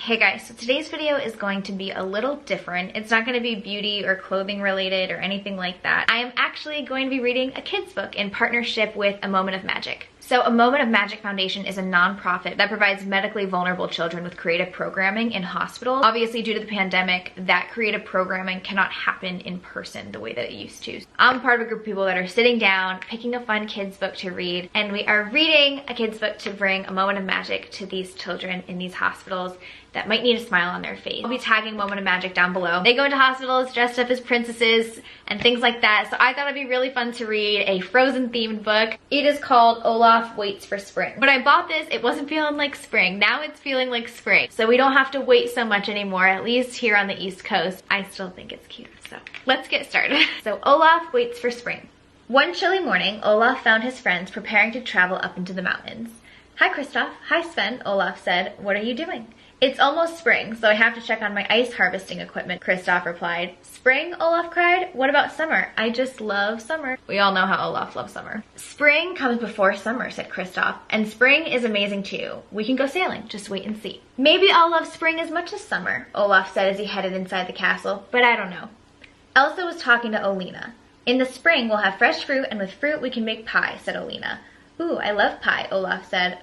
Hey guys, so today's video is going to be a little different. It's not going to be beauty or clothing related or anything like that. I am actually going to be reading a kid's book in partnership with A Moment of Magic. So A Moment of Magic Foundation is a nonprofit that provides medically vulnerable children with creative programming in hospitals. Obviously, due to the pandemic, that creative programming cannot happen in person the way that it used to. I'm part of a group of people that are sitting down, picking a fun kid's book to read, and we are reading a kid's book to bring a moment of magic to these children in these hospitals that might need a smile on their face. I'll be tagging Moment of Magic down below. They go into hospitals dressed up as princesses and things like that, so I thought it'd be really fun to read a Frozen themed book. It is called Olaf Waits for Spring. When I bought this, it wasn't feeling like spring. Now it's feeling like spring. So we don't have to wait so much anymore, at least here on the East Coast. I still think it's cute, so let's get started. So Olaf Waits for Spring. One chilly morning, Olaf found his friends preparing to travel up into the mountains. "Hi Kristoff, hi Sven," Olaf said. "What are you doing?" "It's almost spring, so I have to check on my ice harvesting equipment," Kristoff replied. "Spring?" Olaf cried. "What about summer? I just love summer." We all know how Olaf loves summer. "Spring comes before summer," said Kristoff, "and spring is amazing too. We can go sailing, just wait and see." "Maybe I'll love spring as much as summer," Olaf said as he headed inside the castle, "but I don't know." Elsa was talking to Olina. "In the spring, we'll have fresh fruit, and with fruit we can make pie," said Olina. "Ooh, I love pie," Olaf said.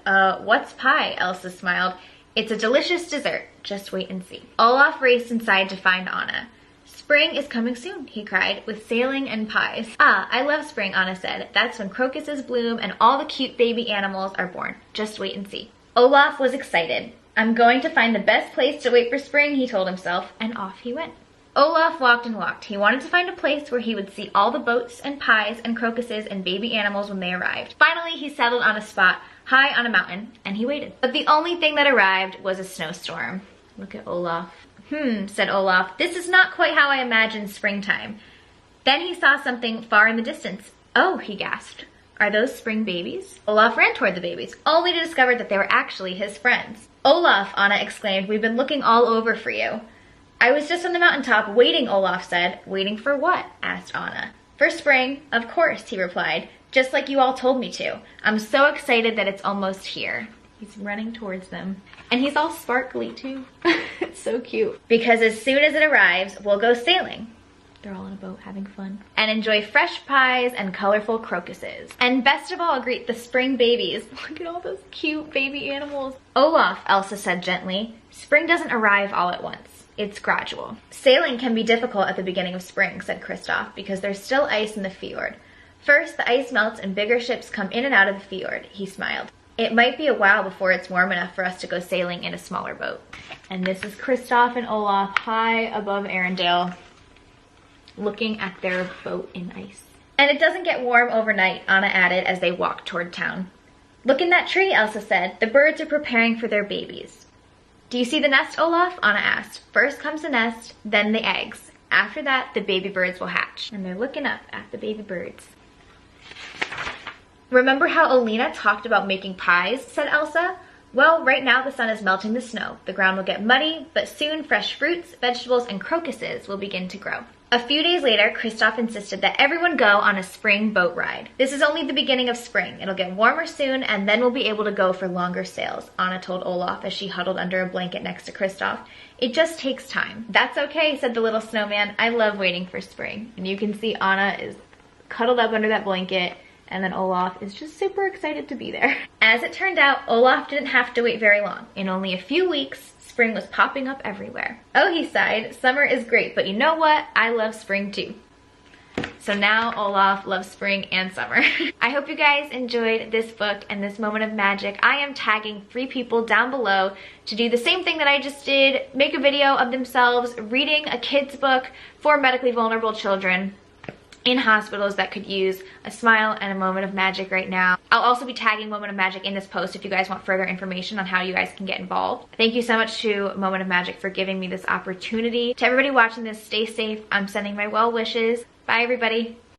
What's pie?" Elsa smiled. "It's a delicious dessert. Just wait and see." Olaf raced inside to find Anna. "Spring is coming soon," he cried, "with sailing and pies." "Ah, I love spring," Anna said. "That's when crocuses bloom and all the cute baby animals are born. Just wait and see." Olaf was excited. "I'm going to find the best place to wait for spring," he told himself, and off he went. Olaf walked and walked. He wanted to find a place where he would see all the boats and pies and crocuses and baby animals when they arrived. Finally, he settled on a spot high on a mountain, and he waited. But the only thing that arrived was a snowstorm. Look at Olaf. Said Olaf. "This is not quite how I imagined springtime." Then he saw something far in the distance. "Oh," he gasped. "Are those spring babies?" Olaf ran toward the babies, only to discover that they were actually his friends. "Olaf," Anna exclaimed, "we've been looking all over for you." "I was just on the mountaintop waiting," Olaf said. "Waiting for what?" asked Anna. "For spring, of course," he replied. "Just like you all told me to. I'm so excited that it's almost here." He's running towards them. And he's all sparkly too. It's so cute. "Because as soon as it arrives, we'll go sailing." They're all in a boat having fun. "And enjoy fresh pies and colorful crocuses. And best of all, greet the spring babies." Look at all those cute baby animals. "Olaf," Elsa said gently, "spring doesn't arrive all at once. It's gradual." "Sailing can be difficult at the beginning of spring," said Kristoff, "because there's still ice in the fjord. First, the ice melts and bigger ships come in and out of the fjord," he smiled. "It might be a while before it's warm enough for us to go sailing in a smaller boat." And this is Kristoff and Olaf high above Arendelle, looking at their boat in ice. "And it doesn't get warm overnight," Anna added as they walked toward town. "Look in that tree," Elsa said. "The birds are preparing for their babies." "Do you see the nest, Olaf?" Anna asked. "First comes the nest, then the eggs. After that, the baby birds will hatch." And they're looking up at the baby birds. "Remember how Olina talked about making pies?" said Elsa. "Well, right now the sun is melting the snow. The ground will get muddy, but soon fresh fruits, vegetables, and crocuses will begin to grow." A few days later, Kristoff insisted that everyone go on a spring boat ride. "This is only the beginning of spring. It'll get warmer soon, and then we'll be able to go for longer sails," Anna told Olaf as she huddled under a blanket next to Kristoff. "It just takes time." "That's okay," said the little snowman. "I love waiting for spring." And you can see Anna is cuddled up under that blanket, and then Olaf is just super excited to be there. As it turned out, Olaf didn't have to wait very long. In only a few weeks, spring was popping up everywhere. "Oh," he sighed, "summer is great, but you know what? I love spring too." So now Olaf loves spring and summer. I hope you guys enjoyed this book and this moment of magic. I am tagging 3 people down below to do the same thing that I just did, make a video of themselves reading a kid's book for medically vulnerable children in hospitals that could use a smile and a moment of magic right now. I'll also be tagging Moment of Magic in this post if you guys want further information on how you guys can get involved. Thank you so much to Moment of Magic for giving me this opportunity. To everybody watching this, stay safe. I'm sending my well wishes. Bye everybody.